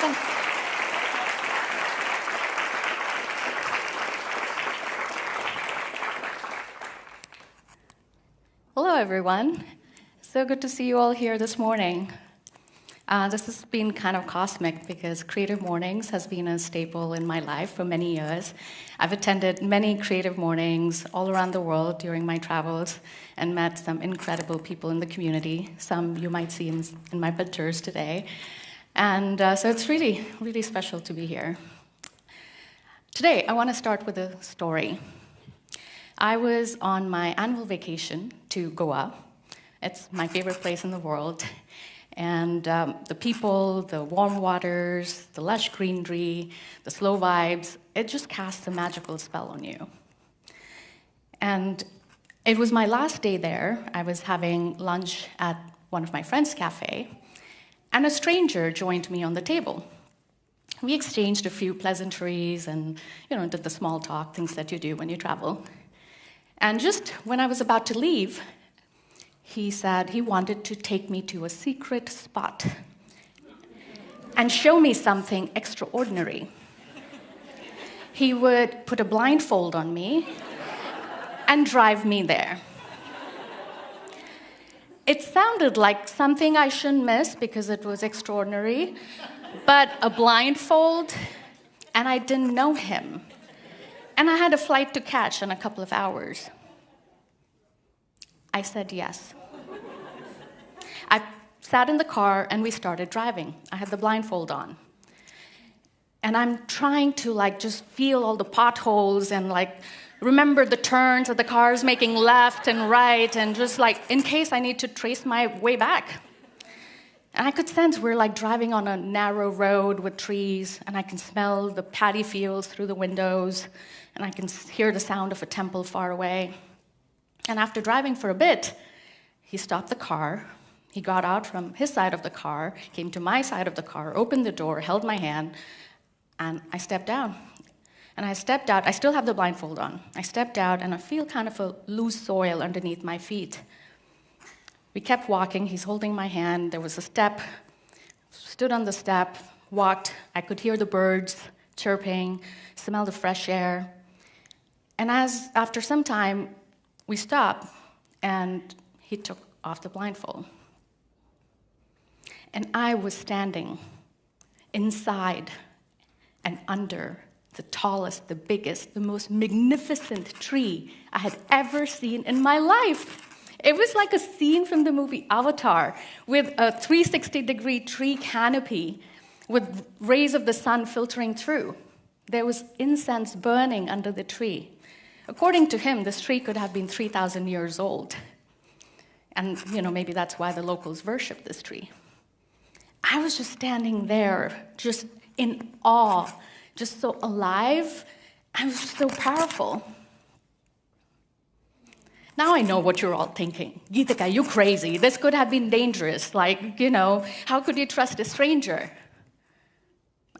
Thanks. Hello, everyone. So good to see you all here this morning. This has been kind of cosmic because Creative Mornings has been a staple in my life for many years. I've attended many Creative Mornings all around the world during my travels and met some incredible people in the community. Some you might see in my pictures today. And so it's really, really special to be here. Today, I want to start with a story. I was on my annual vacation to Goa. It's my favorite place in the world. And the people, the warm waters, the lush greenery, the slow vibes, it just casts a magical spell on you. And it was my last day there. I was having lunch at one of my friends' cafe, and a stranger joined me on the table. We exchanged a few pleasantries and, did the small talk, things that you do when you travel. And just when I was about to leave, he said he wanted to take me to a secret spot and show me something extraordinary. He would put a blindfold on me and drive me there. It sounded like something I shouldn't miss because it was extraordinary, but a blindfold, and I didn't know him. And I had a flight to catch in a couple of hours. I said yes. I sat in the car and we started driving. I had the blindfold on. And I'm trying to just feel all the potholes and remember the turns that the car's making left and right and just in case I need to trace my way back. And I could sense we're driving on a narrow road with trees, and I can smell the paddy fields through the windows, and I can hear the sound of a temple far away. And after driving for a bit, he stopped the car. He got out from his side of the car, came to my side of the car, opened the door, held my hand, and I stepped down. And I stepped out. I still have the blindfold on. I stepped out, and I feel kind of a loose soil underneath my feet. We kept walking. He's holding my hand. There was a step. Stood on the step, walked. I could hear the birds chirping, smell the fresh air. And after some time, we stopped, and he took off the blindfold. And I was standing inside and under the tallest, the biggest, the most magnificent tree I had ever seen in my life. It was like a scene from the movie Avatar with a 360-degree tree canopy with rays of the sun filtering through. There was incense burning under the tree. According to him, this tree could have been 3,000 years old. And, maybe that's why the locals worship this tree. I was just standing there, just in awe, just so alive. I was just so powerful. Now I know what you're all thinking. Geetika, you crazy. This could have been dangerous. How could you trust a stranger?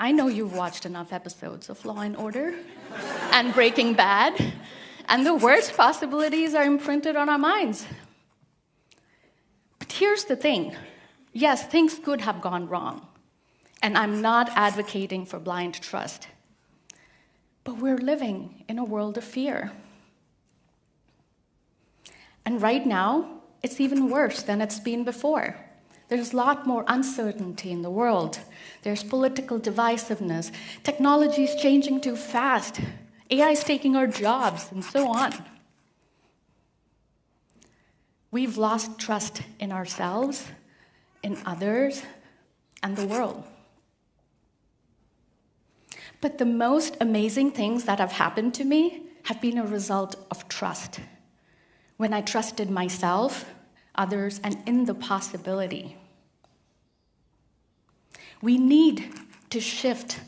I know you've watched enough episodes of Law and Order and Breaking Bad, and the worst possibilities are imprinted on our minds. But here's the thing. Yes, things could have gone wrong, and I'm not advocating for blind trust. But we're living in a world of fear. And right now, it's even worse than it's been before. There's a lot more uncertainty in the world. There's political divisiveness. Technology is changing too fast. AI is taking our jobs, and so on. We've lost trust in ourselves, in others, and the world. But the most amazing things that have happened to me have been a result of trust. When I trusted myself, others, and in the possibility. We need to shift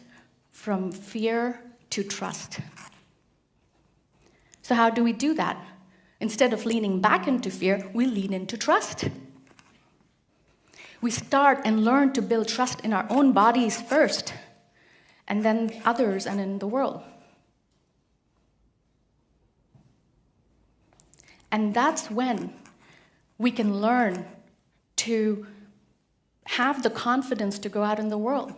from fear to trust. So how do we do that? Instead of leaning back into fear, we lean into trust. We start and learn to build trust in our own bodies first, and then others and in the world. And that's when we can learn to have the confidence to go out in the world.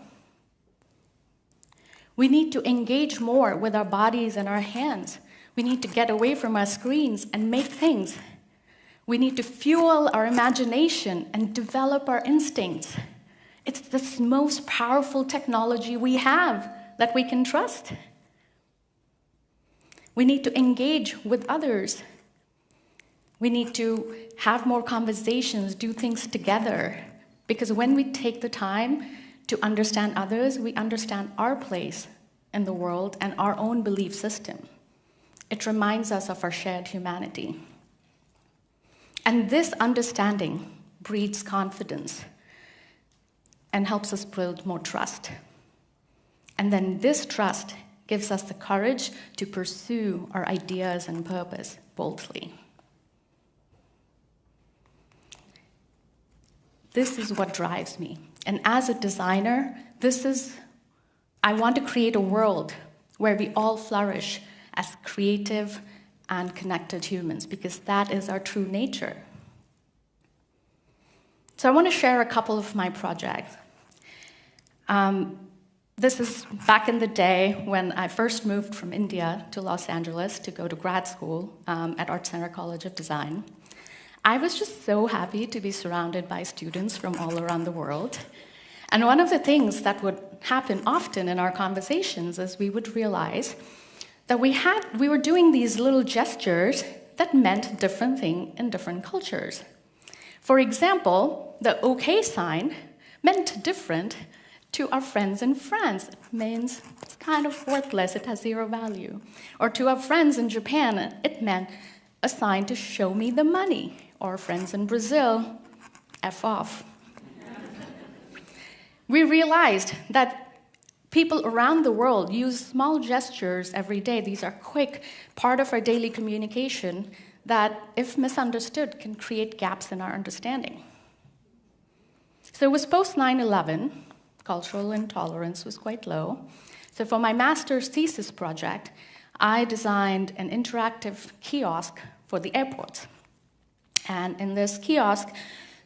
We need to engage more with our bodies and our hands. We need to get away from our screens and make things. We need to fuel our imagination and develop our instincts. It's the most powerful technology we have that we can trust. We need to engage with others. We need to have more conversations, do things together. Because when we take the time to understand others, we understand our place in the world and our own belief system. It reminds us of our shared humanity. And this understanding breeds confidence and helps us build more trust. And then this trust gives us the courage to pursue our ideas and purpose boldly. This is what drives me. And as a designer, I want to create a world where we all flourish as creative and connected humans, because that is our true nature. So I want to share a couple of my projects. This is back in the day when I first moved from India to Los Angeles to go to grad school at Art Center College of Design. I was just so happy to be surrounded by students from all around the world. And one of the things that would happen often in our conversations is we would realize that we were doing these little gestures that meant different things in different cultures. For example, the OK sign meant different to our friends in France. It means it's kind of worthless, it has zero value. Or to our friends in Japan, it meant a sign to show me the money. Or friends in Brazil, F off. We realized that people around the world use small gestures every day. These are quick, part of our daily communication that, if misunderstood, can create gaps in our understanding. So it was post 9/11, cultural intolerance was quite low. So for my master's thesis project, I designed an interactive kiosk for the airports. And in this kiosk,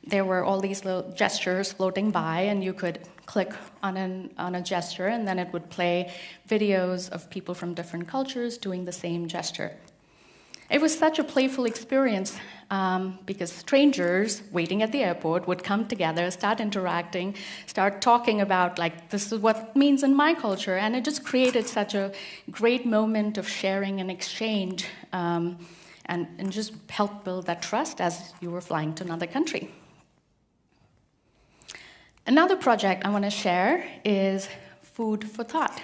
there were all these little gestures floating by, and you could click on a gesture, and then it would play videos of people from different cultures doing the same gesture. It was such a playful experience because strangers waiting at the airport would come together, start interacting, start talking about, like, this is what it means in my culture, and it just created such a great moment of sharing and exchange, and just helped build that trust as you were flying to another country. Another project I want to share is Food for Thought.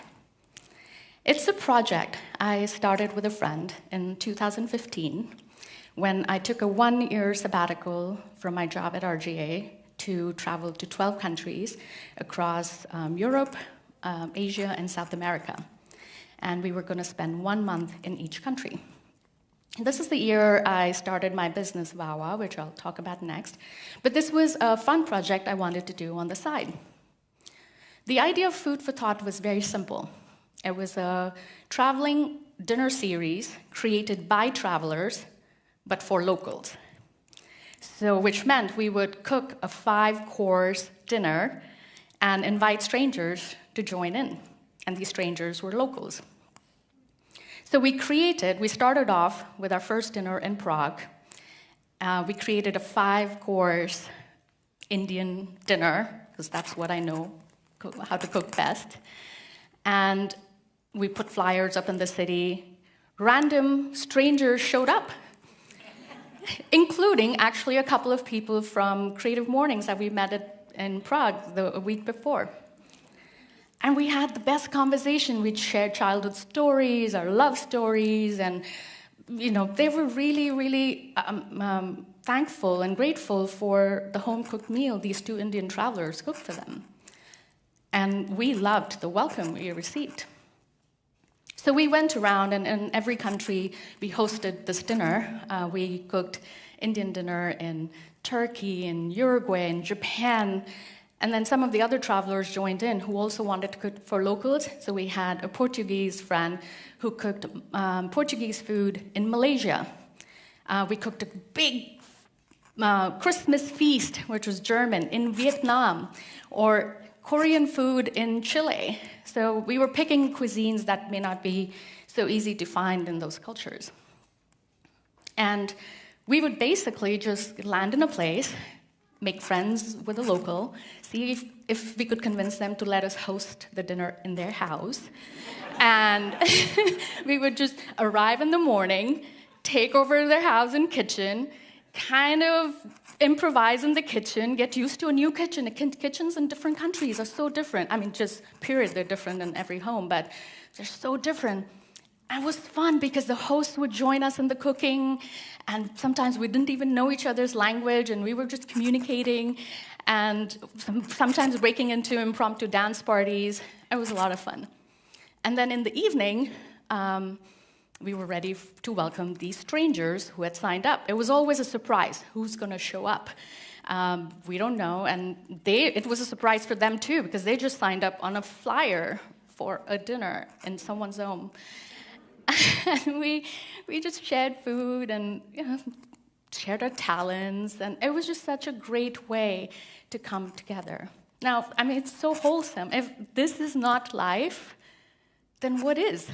It's a project I started with a friend in 2015 when I took a 1-year sabbatical from my job at RGA to travel to 12 countries across Europe, Asia, and South America. And we were going to spend 1 month in each country. This is the year I started my business, Wawa, which I'll talk about next. But this was a fun project I wanted to do on the side. The idea of Food for Thought was very simple. It was a traveling dinner series created by travelers, but for locals. So, which meant we would cook a 5-course dinner and invite strangers to join in. And these strangers were locals. So we started off with our first dinner in Prague. We created a 5-course Indian dinner, because that's what I know how to cook best. And we put flyers up in the city. Random strangers showed up, including actually a couple of people from CreativeMornings that we met in Prague a week before. And we had the best conversation. We'd shared childhood stories, our love stories, and they were really, really thankful and grateful for the home-cooked meal these 2 Indian travelers cooked for them. And we loved the welcome we received. So we went around, and in every country we hosted this dinner. We cooked Indian dinner in Turkey, in Uruguay, in Japan. And then some of the other travelers joined in who also wanted to cook for locals. So we had a Portuguese friend who cooked Portuguese food in Malaysia. We cooked a big Christmas feast, which was German, in Vietnam. Or Korean food in Chile. So we were picking cuisines that may not be so easy to find in those cultures. And we would basically just land in a place, make friends with a local, see if we could convince them to let us host the dinner in their house. And we would just arrive in the morning, take over their house and kitchen, kind of improvise in the kitchen, get used to a new kitchen. Kitchens in different countries are so different. I mean, just period, they're different in every home, but they're so different. And it was fun because the hosts would join us in the cooking, and sometimes we didn't even know each other's language, and we were just communicating, and sometimes breaking into impromptu dance parties. It was a lot of fun. And then in the evening, we were ready to welcome these strangers who had signed up. It was always a surprise. Who's going to show up? We don't know. And it was a surprise for them, too, because they just signed up on a flyer for a dinner in someone's home. And we just shared food and shared our talents. And it was just such a great way to come together. Now, I mean, it's so wholesome. If this is not life, then what is?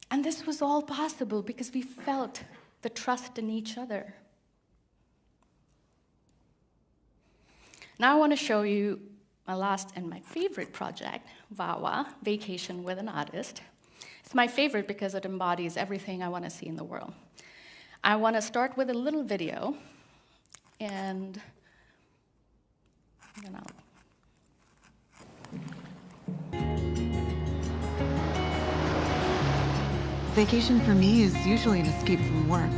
And this was all possible because we felt the trust in each other. Now I want to show you my last and my favorite project, VAWA, Vacation with an Artist. It's my favorite because it embodies everything I want to see in the world. I want to start with a little video, and then Vacation for me is usually an escape from work.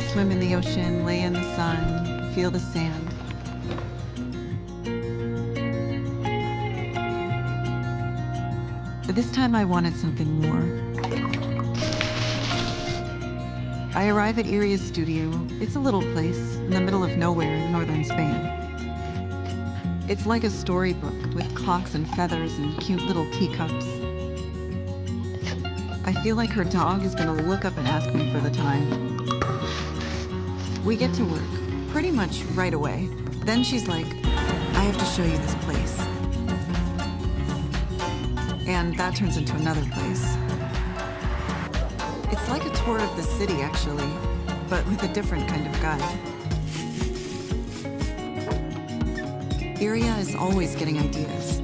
Swim in the ocean, lay in the sun, feel the sand. But this time I wanted something more. I arrive at Iria's studio. It's a little place in the middle of nowhere in northern Spain. It's like a storybook with clocks and feathers and cute little teacups. I feel like her dog is gonna look up and ask me for the time. We get to work, pretty much right away. Then she's like, I have to show you this place. And that turns into another place. It's like a tour of the city, actually, but with a different kind of guide. Iria is always getting ideas.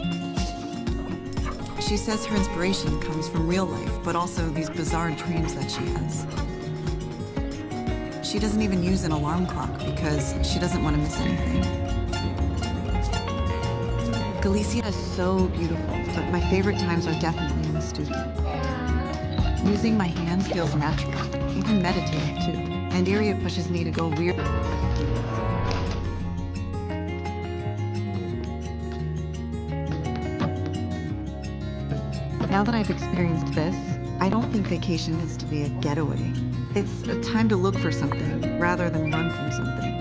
She says her inspiration comes from real life, but also these bizarre dreams that she has. She doesn't even use an alarm clock because she doesn't want to miss anything. Galicia is so beautiful, but my favorite times are definitely in the studio. Using my hands feels natural, even meditative too. And Iria pushes me to go weird. Now that I've experienced this, I don't think vacation is to be a getaway. It's a time to look for something rather than run from something.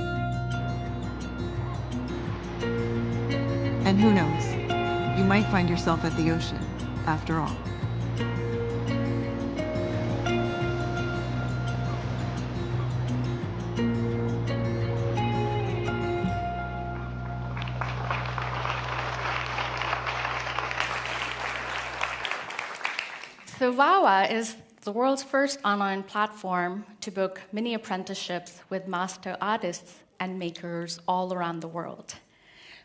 And who knows, you might find yourself at the ocean, after all. So VAWA is the world's first online platform to book mini apprenticeships with master artists and makers all around the world.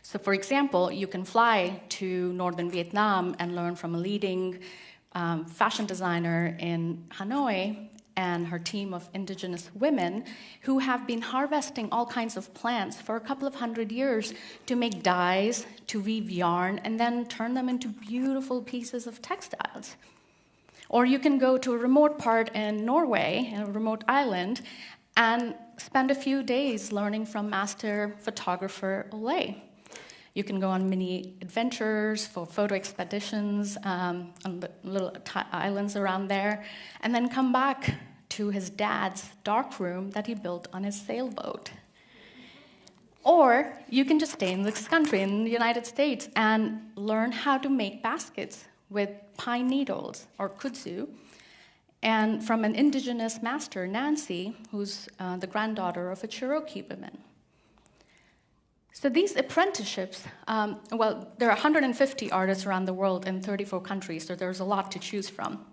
So for example, you can fly to northern Vietnam and learn from a leading fashion designer in Hanoi and her team of indigenous women who have been harvesting all kinds of plants for a couple of 100 years to make dyes, to weave yarn, and then turn them into beautiful pieces of textiles. Or you can go to a remote part in Norway, a remote island, and spend a few days learning from master photographer Ole. You can go on mini adventures for photo expeditions on the little islands around there, and then come back to his dad's dark room that he built on his sailboat. Or you can just stay in this country, in the United States, and learn how to make baskets with pine needles, or kudzu, and from an indigenous master, Nancy, who's the granddaughter of a Cherokee woman. So these apprenticeships, well, there are 150 artists around the world in 34 countries, so there's a lot to choose from.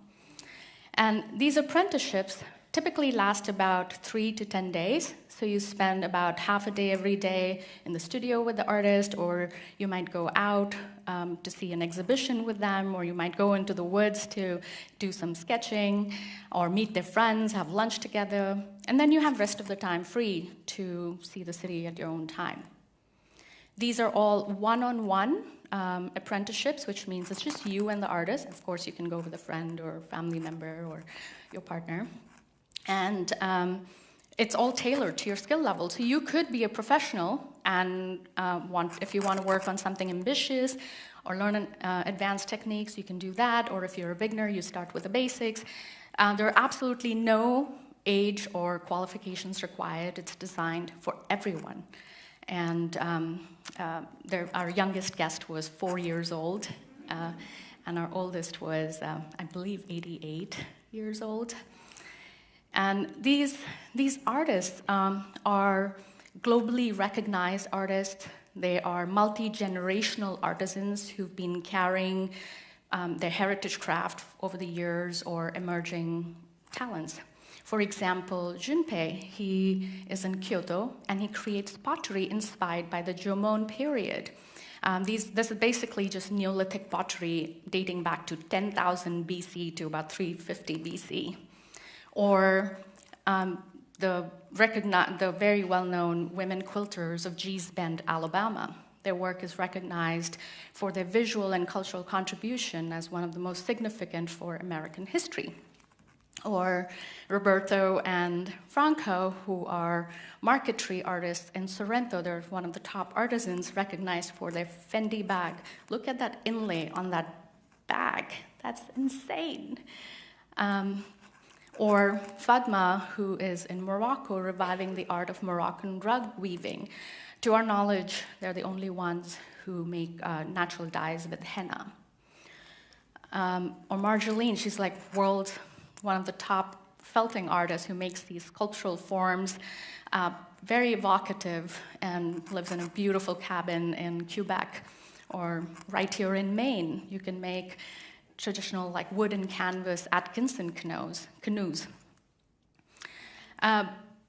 And these apprenticeships typically last about 3 to 10 days. So you spend about half a day every day in the studio with the artist, or you might go out to see an exhibition with them, or you might go into the woods to do some sketching, or meet their friends, have lunch together, and then you have the rest of the time free to see the city at your own time. These are all one-on-one apprenticeships, which means it's just you and the artist. Of course, you can go with a friend or family member or your partner. And it's all tailored to your skill level. So you could be a professional and if you want to work on something ambitious or learn advanced techniques, you can do that. Or if you're a beginner, you start with the basics. There are absolutely no age or qualifications required. It's designed for everyone. And our youngest guest was 4 years old, and our oldest was, I believe, 88 years old. And these artists are globally recognized artists. They are multi-generational artisans who've been carrying their heritage craft over the years, or emerging talents. For example, Junpei, he is in Kyoto, and he creates pottery inspired by the Jomon period. This is basically just Neolithic pottery dating back to 10,000 BC to about 350 BC. Or the very well-known women quilters of Gee's Bend, Alabama. Their work is recognized for their visual and cultural contribution as one of the most significant for American history. Or Roberto and Franco, who are marquetry artists in Sorrento. They're one of the top artisans recognized for their Fendi bag. Look at that inlay on that bag. That's insane. Or Fadma, who is in Morocco, reviving the art of Moroccan rug weaving. To our knowledge, they're the only ones who make natural dyes with henna. Or Marjolaine, she's like one of the top felting artists who makes these sculptural forms, very evocative, and lives in a beautiful cabin in Quebec. Or right here in Maine, you can make traditional wood and canvas Atkinson canoes.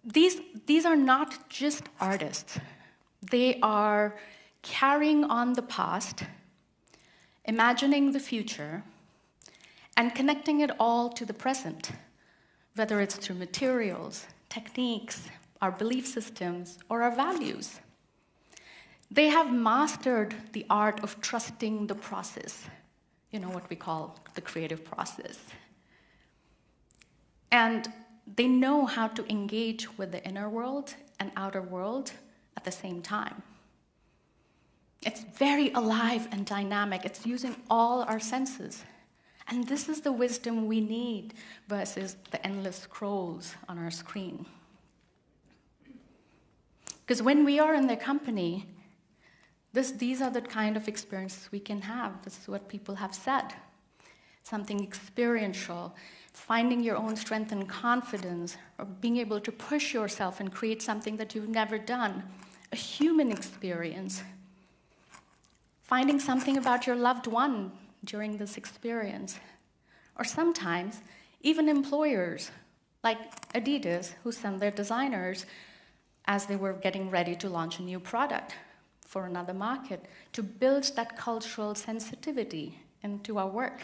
These are not just artists. They are carrying on the past, imagining the future, and connecting it all to the present, whether it's through materials, techniques, our belief systems, or our values. They have mastered the art of trusting the process, what we call the creative process. And they know how to engage with the inner world and outer world at the same time. It's very alive and dynamic. It's using all our senses. And this is the wisdom we need versus the endless scrolls on our screen. Because when we are in their company, these are the kind of experiences we can have. This is what people have said. Something experiential, finding your own strength and confidence, or being able to push yourself and create something that you've never done. A human experience. Finding something about your loved one during this experience. Or sometimes, even employers, like Adidas, who send their designers as they were getting ready to launch a new product for another market, to build that cultural sensitivity into our work.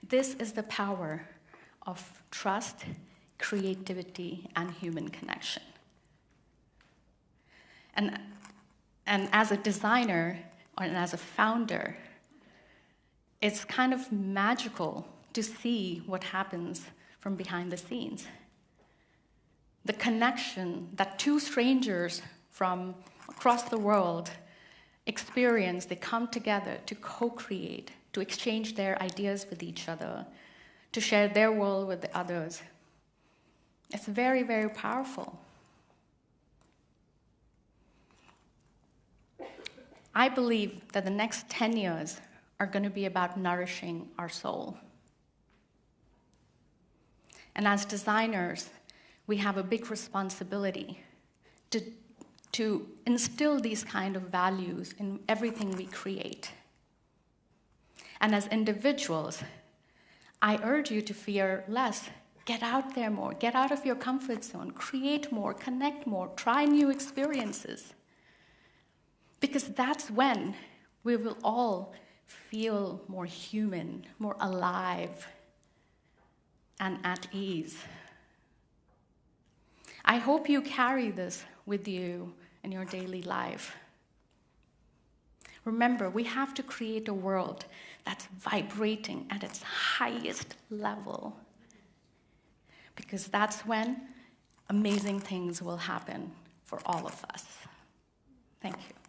This is the power of trust, creativity, and human connection. And as a designer, and as a founder, it's kind of magical to see what happens from behind the scenes. The connection that two strangers from across the world experience, they come together to co-create, to exchange their ideas with each other, to share their world with the others. It's very, very powerful. I believe that the next 10 years are going to be about nourishing our soul. And as designers, we have a big responsibility to instill these kind of values in everything we create. And as individuals, I urge you to fear less. Get out there more, get out of your comfort zone, create more, connect more, try new experiences. Because that's when we will all feel more human, more alive, and at ease. I hope you carry this with you in your daily life. Remember, we have to create a world that's vibrating at its highest level, because that's when amazing things will happen for all of us. Thank you.